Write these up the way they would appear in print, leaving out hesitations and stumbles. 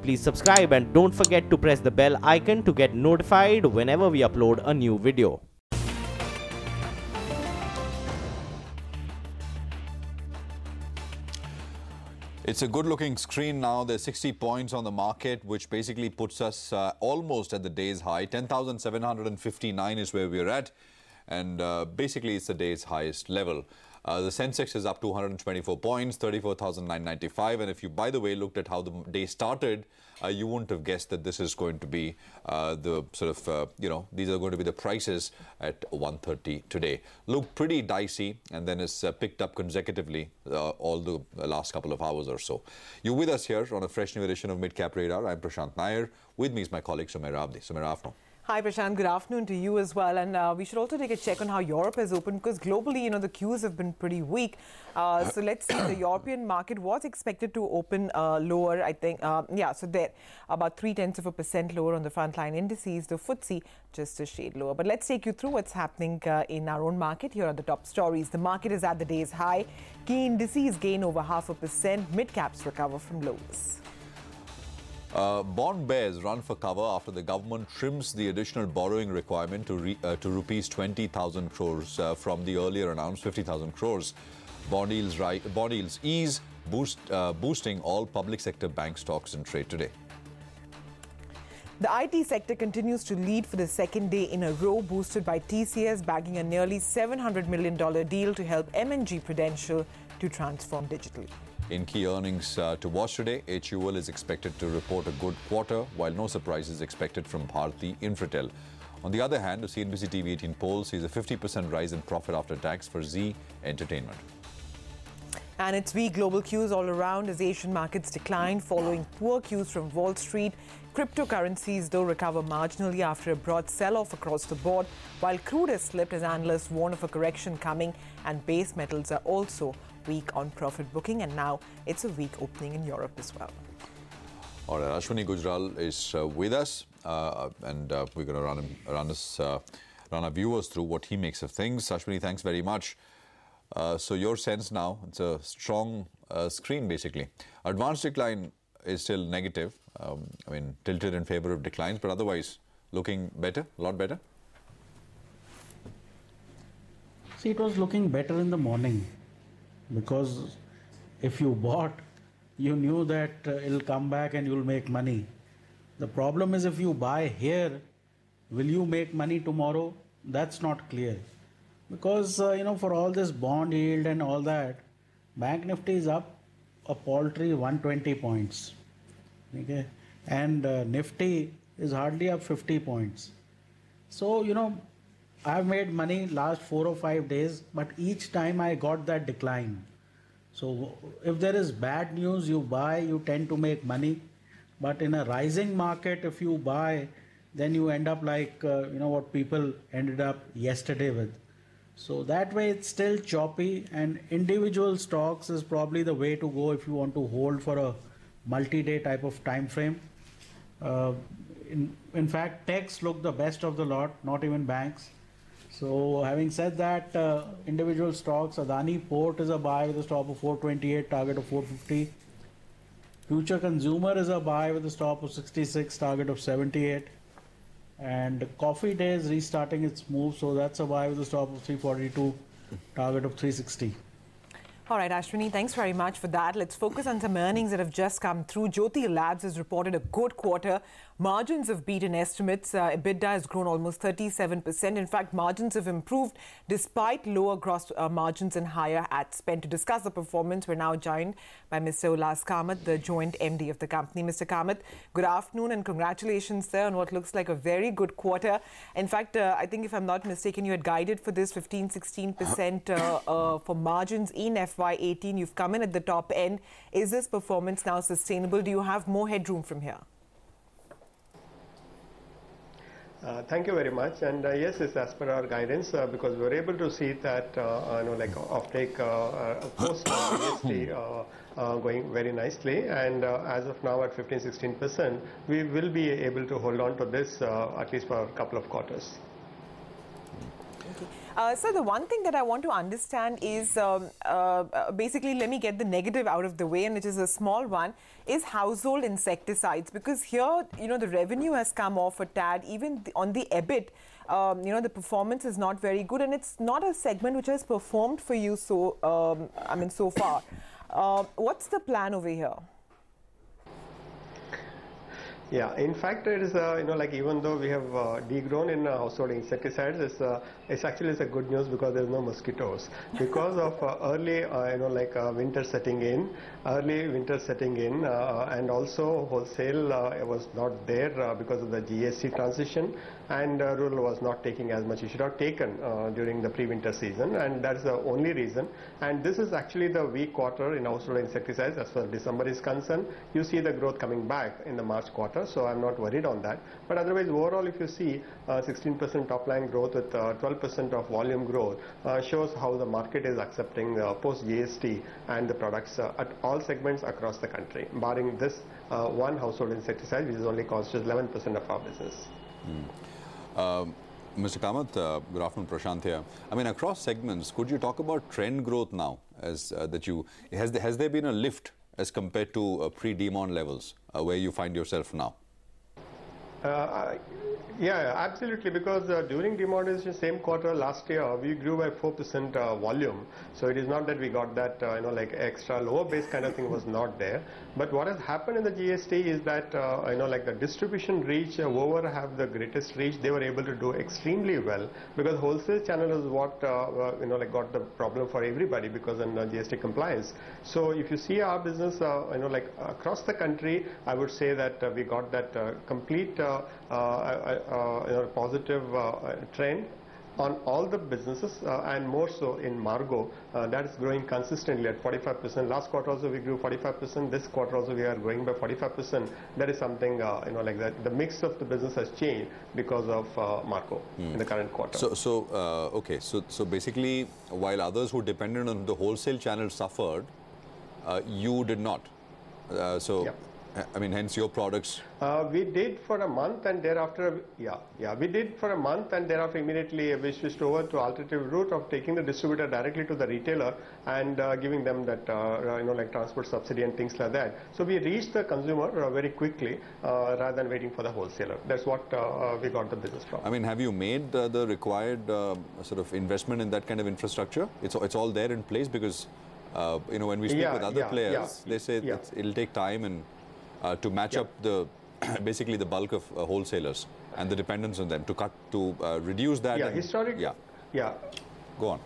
Please subscribe and don't forget to press the bell icon to get notified whenever we upload a new video. It's a good-looking screen now. There's 60 points on the market, which basically puts us almost at the day's high. 10,759 is where we're at, and basically it's the day's highest level. The Sensex is up 224 points, 34,995. And if you, by the way, looked at how the day started, you wouldn't have guessed that this is going to be the sort of, these are going to be the prices at 1:30 today. Look pretty dicey, and then it's picked up consecutively all the last couple of hours or so. You're with us here on a fresh new edition of Mid-Cap Radar. I'm Prashant Nair. With me is my colleague Sumaira Abdi. Sumaira, afternoon. Hi Prashant, good afternoon to you as well, and we should also take a check on how Europe has opened, because globally, the cues have been pretty weak. So let's see, the European market was expected to open lower, I think. So there, about 0.3% lower on the frontline indices. The FTSE just a shade lower. But let's take you through what's happening in our own market. Here are the top stories. The market is at the day's high. Key indices gain over 0.5%. Mid-caps recover from lows. Bond bears run for cover after the government trims the additional borrowing requirement to rupees 20,000 crores from the earlier announced 50,000 crores. Bond yields ease, boosting all public sector bank stocks in trade today. The IT sector continues to lead for the second day in a row, boosted by TCS bagging a nearly $700 million deal to help M&G Prudential to transform digitally. In key earnings to watch today, HUL is expected to report a good quarter, while no surprise is expected from Bharti Infratel. On the other hand, the CNBC TV 18 poll sees a 50% rise in profit after tax for Zee Entertainment. And it's weak global cues all around as Asian markets decline following poor cues from Wall Street. Cryptocurrencies, though, recover marginally after a broad sell-off across the board, while crude has slipped as analysts warn of a correction coming, and base metals are also weak on profit booking, and now it's a weak opening in Europe as well. All right, Ashwini Gujral is with us, and we're going to run our viewers through what he makes of things. Ashwini, thanks very much. So your sense now, it's a strong screen basically. Advanced decline is still negative. Tilted in favor of declines, but otherwise looking better, a lot better. See, it was looking better in the morning, because if you bought, you knew that it'll come back and you'll make money. The problem is, if you buy here, will you make money tomorrow? That's not clear. Because, for all this bond yield and all that, Bank Nifty is up a paltry 120 points. Okay? And Nifty is hardly up 50 points. So, I've made money last 4 or 5 days, but each time I got that decline. So if there is bad news, you buy, you tend to make money. But in a rising market, if you buy, then you end up like, what people ended up yesterday with. So that way it's still choppy, and individual stocks is probably the way to go if you want to hold for a multi-day type of time frame. In fact, techs look the best of the lot, not even banks. So having said that, individual stocks, Adani Port is a buy with a stop of 428, target of 450. Future Consumer is a buy with a stop of 66, target of 78. And Coffee Day is restarting its move, so that's a buy with a stop of 342, target of 360. All right, Ashwini, thanks very much for that. Let's focus on some earnings that have just come through. Jyoti Labs has reported a good quarter. Margins have beaten estimates. EBITDA has grown almost 37%. In fact, margins have improved despite lower gross margins and higher ad spend. To discuss the performance, we're now joined by Mr. Ullas Kamath, the joint MD of the company. Mr. Kamath, good afternoon and congratulations, sir, on what looks like a very good quarter. In fact, I think if I'm not mistaken, you had guided for this 15-16% for margins in FY18. You've come in at the top end. Is this performance now sustainable? Do you have more headroom from here? Thank you very much, and yes, it's as per our guidance because we were able to see that offtake post GST going very nicely, and as of now at 15-16%, we will be able to hold on to this at least for a couple of quarters. Okay. So the one thing that I want to understand is basically, let me get the negative out of the way, and it is a small one, is household insecticides. Because here, the revenue has come off a tad. Even on the EBIT, the performance is not very good, and it's not a segment which has performed for you so far. What's the plan over here? Yeah, in fact, it is even though we have degrown in household insecticides, it's actually a good news because there's no mosquitoes. Because of early winter setting in, and also wholesale was not there because of the GST transition, and rural was not taking as much. It should have taken during the pre-winter season, and that's the only reason. And this is actually the weak quarter in household insecticides as far as December is concerned. You see the growth coming back in the March quarter, so I'm not worried on that. But otherwise, overall, if you see 16% top line growth with 12% of volume growth, shows how the market is accepting post GST and the products at all segments across the country, barring this one household insecticide, which is only constitutes 11% of our business. Mr. Kamath, good afternoon, Prashant here. I mean, across segments, could you talk about trend growth now? Has there been a lift as compared to pre-demon levels where you find yourself now? Yeah, absolutely, because during demonetization same quarter last year we grew by 4% volume, so it is not that we got that extra lower base kind of thing was not there. But what has happened in the GST is that the distribution reach, whoever have the greatest reach, they were able to do extremely well, because wholesale channel is what got the problem for everybody because of GST compliance. So if you see our business across the country, I would say that we got that complete positive trend on all the businesses, and more so in Margo. That is growing consistently at 45%. Last quarter also we grew 45%. This quarter also we are growing by 45%. That is something the mix of the business has changed because of Margo in the current quarter. So basically, while others who depended on the wholesale channel suffered, you did not. Yeah. I mean, hence your products. We did for a month, and thereafter, we did for a month, and thereafter immediately we switched over to alternative route of taking the distributor directly to the retailer and giving them that transport subsidy and things like that. So we reached the consumer very quickly rather than waiting for the wholesaler. That's what we got the business from. I mean, have you made the required sort of investment in that kind of infrastructure? It's all there in place, because when we speak with other players, they say it'll take time and to match up basically the bulk of wholesalers and the dependence on them to reduce that. Go on.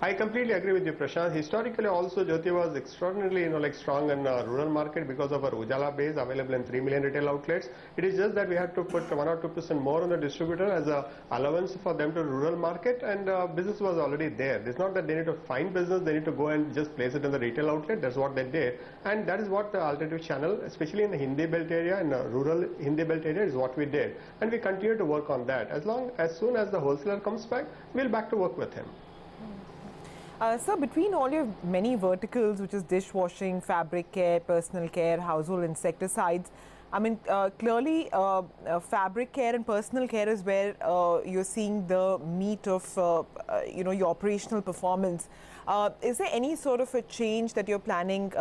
I completely agree with you, Prashant. Historically also, Jyoti was extraordinarily strong in rural market because of our Ujala base available in 3 million retail outlets. It is just that we had to put 1 or 2% more on the distributor as a allowance for them to rural market, and business was already there. It's not that they need to find business, they need to go and just place it in the retail outlet. That's what they did, and that is what the alternative channel, especially in the Hindi belt area and rural Hindi belt area, is what we did, and we continue to work on that. As soon as the wholesaler comes back, we'll back to work with him. So between all your many verticals, which is dishwashing, fabric care, personal care, household insecticides, I mean, clearly fabric care and personal care is where you're seeing the meat of, your operational performance. Is there any sort of a change that you're planning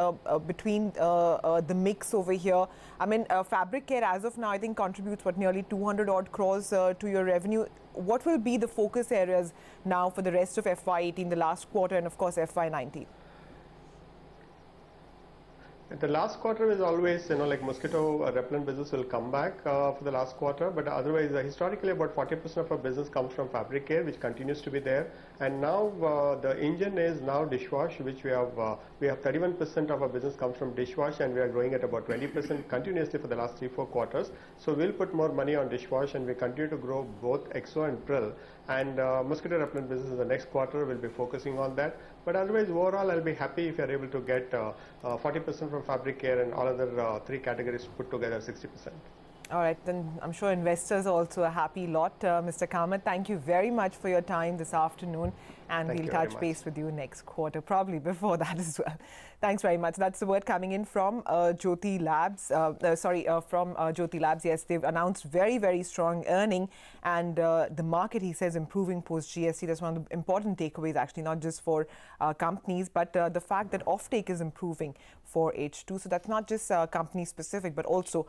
between the mix over here? I mean, fabric care as of now, I think contributes nearly 200 odd crores to your revenue. What will be the focus areas now for the rest of FY18, the last quarter, and of course FY19? The last quarter is always, mosquito repellent business will come back for the last quarter, but otherwise, historically, about 40% of our business comes from fabric care, which continues to be there. And now the engine is now dishwash, which we have 31% of our business comes from dishwash, and we are growing at about 20% continuously for the last 3-4 quarters. So we'll put more money on dishwash, and we continue to grow both Exo and Prill. And mosquito repellent business in the next quarter will be focusing on that. But otherwise, overall, I'll be happy if you're able to get 40% from fabric care and all other 3 categories put together 60%. All right, then I'm sure investors are also a happy lot. Mr. Kamath, thank you very much for your time this afternoon. And Thank we'll you very touch much. base with you next quarter, probably before that as well. Thanks very much. That's the word coming in from Jyoti Labs. From Jyoti Labs. Yes, they've announced very, very strong earning, and the market, he says, improving post GST. That's one of the important takeaways, actually, not just for companies, but the fact that offtake is improving for H2. So that's not just company specific, but also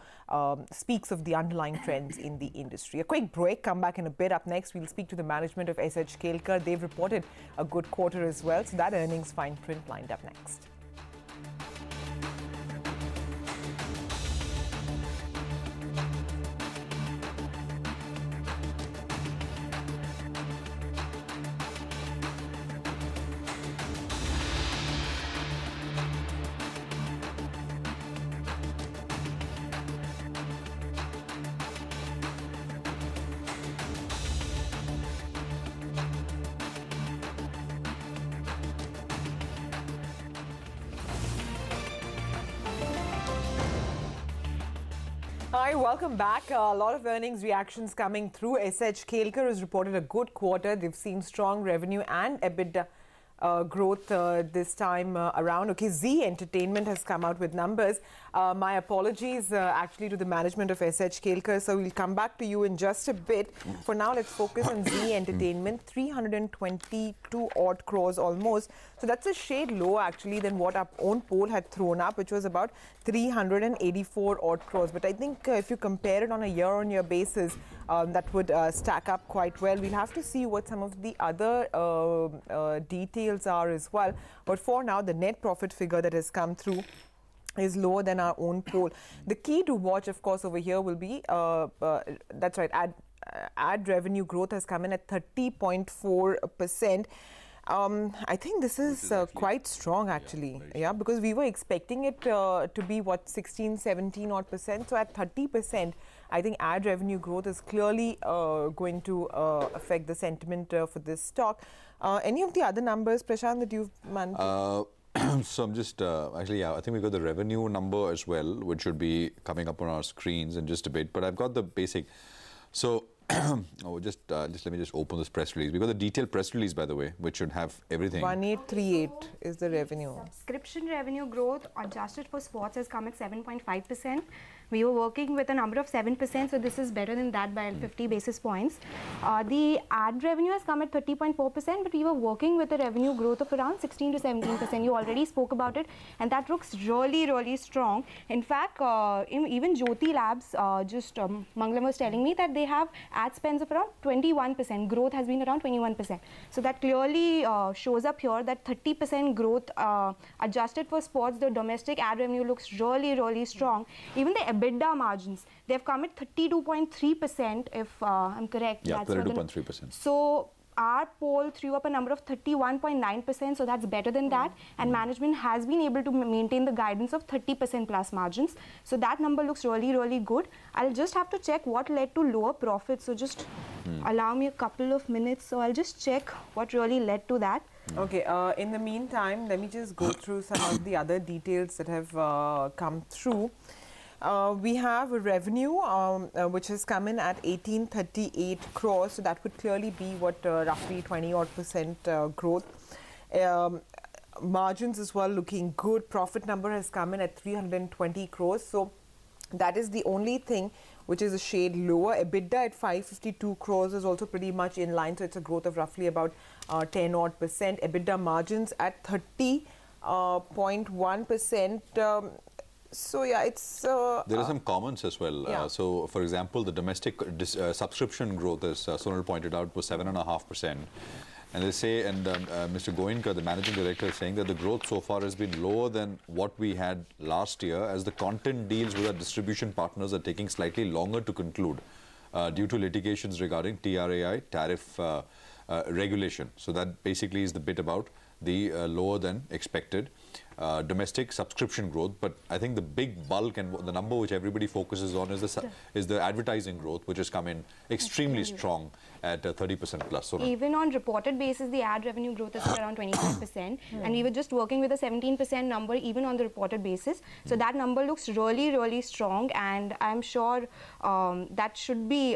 speaks of the underlying trends in the industry. A quick break, come back in a bit. Up next, we'll speak to the management of SH Kelkar. They've reported a good quarter as well. So that earnings fine print lined up next. Hi, welcome back. A lot of earnings reactions coming through. SH Kelkar has reported a good quarter. They've seen strong revenue and EBITDA growth this time around. Okay, Zee Entertainment has come out with numbers. My apologies actually to the management of SH Kelkar. So we'll come back to you in just a bit. For now, let's focus on Zee Entertainment. 322 odd crores almost. So that's a shade lower actually than what our own poll had thrown up, which was about 384 odd crores. But I think if you compare it on a year-on-year basis, that would stack up quite well. We'll have to see what some of the other details are as well. But for now, the net profit figure that has come through is lower than our own poll. The key to watch, of course, over here will be, that's right, ad revenue growth has come in at 30.4%. I think this is quite strong actually, because we were expecting it to be what, 16, 17 odd percent. So at 30%, I think ad revenue growth is clearly going to affect the sentiment for this stock. Any of the other numbers, Prashant, that you've managed? So I'm just, actually, I think we've got the revenue number as well, which should be coming up on our screens in just a bit. But I've got the basic. So just let me just open this press release. We've got the detailed press release, by the way, which should have everything. 1838 is the revenue. Subscription revenue growth adjusted for sports has come at 7.5%. We were working with a number of 7%, so this is better than that by 50 basis points. The ad revenue has come at 30.4%, but we were working with a revenue growth of around 16 to 17%. You already spoke about it, and that looks really, really strong. In fact, even Jyoti Labs, Mangalam was telling me that they have ad spends of around 21%. Growth has been around 21%. So that clearly shows up here that 30% growth adjusted for sports, the domestic ad revenue looks really, really strong. Even the EBITDA margins, they've come at 32.3%, if I'm correct. Yeah, 32.3%. So our poll threw up a number of 31.9%, so that's better than that. And management has been able to maintain the guidance of 30% plus margins. So that number looks really, really good. I'll just have to check what led to lower profits. So just allow me a couple of minutes. So I'll just check what really led to that. Okay, in the meantime, let me just go through some of the other details that have come through. We have a revenue which has come in at 1838 crores. So that would clearly be what roughly 20 odd percent growth. Margins as well looking good. Profit number has come in at 320 crores. So that is the only thing which is a shade lower. EBITDA at 552 crores is also pretty much in line. So it's a growth of roughly about 10 odd percent. EBITDA margins at 30.1%. So yeah, it's... there are some comments as well. Yeah. So, for example, the domestic subscription growth, as Sonal pointed out, was 7.5%. And they say, and Mr. Goenka, the managing director, is saying that the growth so far has been lower than what we had last year, as the content deals with our distribution partners are taking slightly longer to conclude due to litigations regarding TRAI, tariff regulation. So that basically is the bit about the lower than expected domestic subscription growth. But I think the big bulk and the number which everybody focuses on is the advertising growth, which has come in extremely strong at 30% plus. So even on reported basis, the ad revenue growth is around 25%. And we were just working with a 17% number even on the reported basis. So that number looks really, really strong. And I'm sure that should be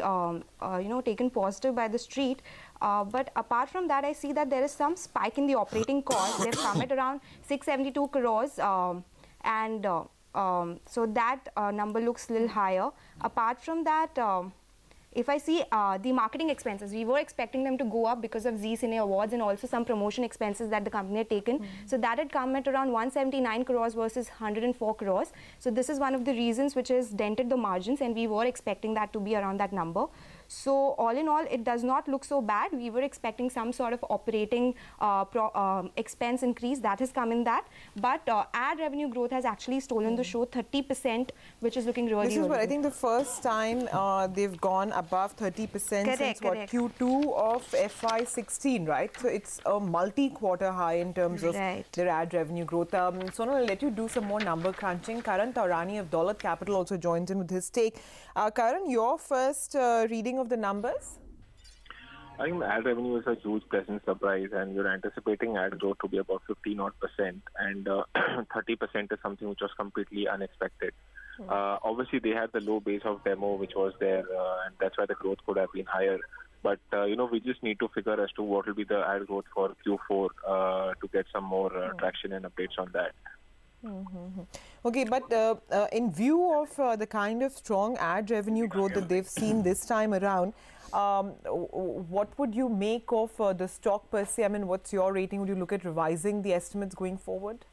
taken positive by the street. But apart from that, I see that there is some spike in the operating cost. They've come at around 672 crores, so that number looks a little higher. Apart from that, if I see the marketing expenses, we were expecting them to go up because of Zee Cine Awards and also some promotion expenses that the company had taken. So that had come at around 179 crores versus 104 crores. So this is one of the reasons which has dented the margins, and we were expecting that to be around that number. So all in all, it does not look so bad. We were expecting some sort of operating expense increase that has come in that. But ad revenue growth has actually stolen the show, 30%, which is looking really, This is really what I good. think the first time they've gone above 30% since what, Q2 of FY16, right? So it's a multi-quarter high in terms of their ad revenue growth. Sonal, I'll let you do some more number crunching. Karan Taurani of Daulat Capital also joins in with his take. Karan, your first reading of the numbers? I think the ad revenue is a huge pleasant surprise, and we're anticipating ad growth to be about 15-odd%, and 30% is something which was completely unexpected. Obviously, they had the low base of demo which was there, and that's why the growth could have been higher. But, we just need to figure as to what will be the ad growth for Q4 to get some more traction and updates on that. Okay, but in view of the kind of strong ad revenue growth that they've seen this time around, what would you make of the stock per se? I mean, what's your rating? Would you look at revising the estimates going forward?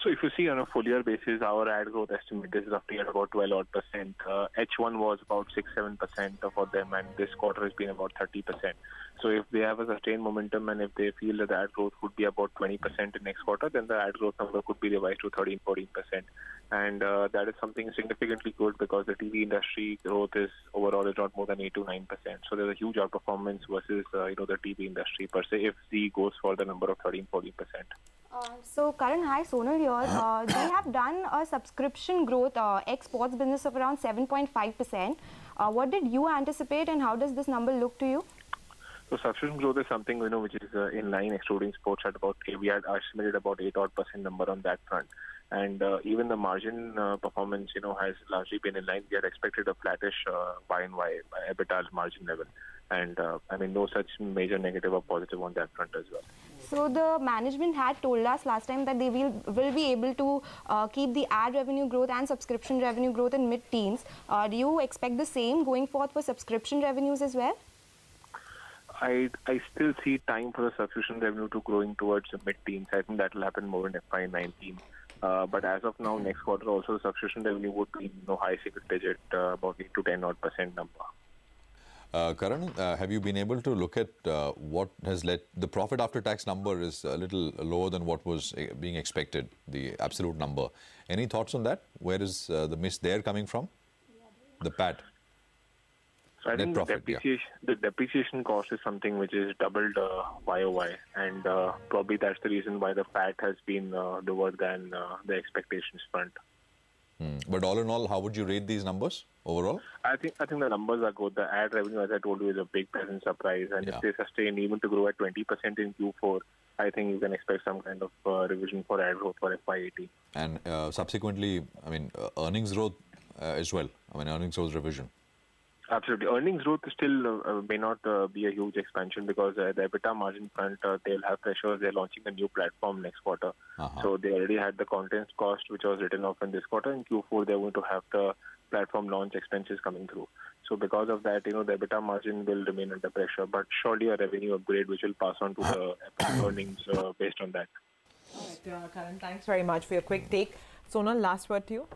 So if you see on a full year basis, our ad growth estimate is roughly at about 12-odd%. H1 was about 6-7% for them, and this quarter has been about 30%. So if they have a sustained momentum and if they feel that the ad growth could be about 20% in next quarter, then the ad growth number could be revised to 13-14%. And that is something significantly good because the TV industry growth is overall is not more than 8-9%. So there's a huge outperformance versus the TV industry per se if Zee goes for the number of 13-14%. So Karan, hi, Sonal here. They have done a subscription growth ex-sports business of around 7.5%. What did you anticipate, and how does this number look to you? So subscription growth is something which is in line, excluding sports, at about we had estimated about 8-odd% number on that front. And even the margin performance has largely been in line. We had expected a flattish Y&Y EBITDA margin level, and no such major negative or positive on that front as well. So the management had told us last time that they will be able to keep the ad revenue growth and subscription revenue growth in mid-teens. Do you expect the same going forth for subscription revenues as well? I still see time for the subscription revenue to growing towards the mid-teens. I think that will happen more in FY19. But as of now, next quarter also the subscription revenue would be high single digit, about 8 to 10-odd% number. Karan, have you been able to look at what has led the profit after tax number is a little lower than what was being expected, the absolute number. Any thoughts on that? Where is the miss there coming from? The PAT. So I think the depreciation cost is something which is doubled YOY, and probably that's the reason why the PAT has been lower than the expectations front. But all in all, how would you rate these numbers overall? I think the numbers are good. The ad revenue, as I told you, is a big pleasant surprise, and if they sustain even to grow at 20% in Q4, I think you can expect some kind of revision for ad growth for FY18. And subsequently, earnings growth as well. Earnings growth revision. Absolutely. Earnings growth still may not be a huge expansion because the EBITDA margin front, they'll have pressures. They're launching a new platform next quarter. So they already had the content cost which was written off in this quarter. In Q4, they're going to have the platform launch expenses coming through. So because of that, the EBITDA margin will remain under pressure. But surely a revenue upgrade which will pass on to the earnings based on that. All right, Karan, thanks very much for your quick take. Sonal, last word to you.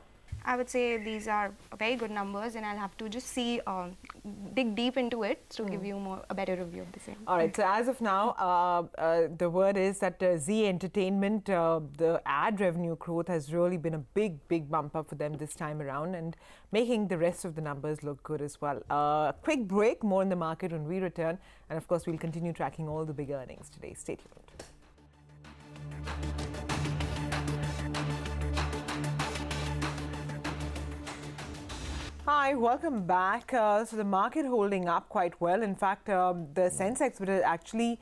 I would say these are very good numbers, and I'll have to just dig deep into it to give you a better review of the same. All right, so as of now, the word is that Zee Entertainment, the ad revenue growth has really been a big bump up for them this time around and making the rest of the numbers look good as well. Quick break, more in the market when we return. And of course, we'll continue tracking all the big earnings today. Stay tuned. Hi, welcome back. So the market holding up quite well. In fact, the Sensex would actually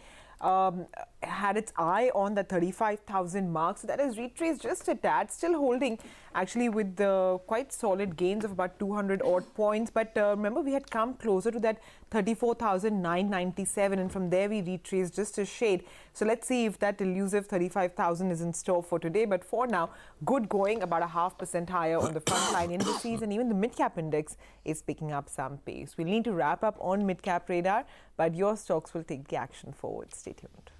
had its eye on the 35,000 mark. So that has retraced just a tad, still holding actually with the quite solid gains of about 200 odd points. But remember, we had come closer to that 34,997, and from there we retraced just a shade. So let's see if that elusive 35,000 is in store for today. But for now, good going, about 0.5% higher on the frontline indices, and even the mid-cap index is picking up some pace. We'll need to wrap up on mid-cap radar, but your stocks will take the action forward. Stay tuned.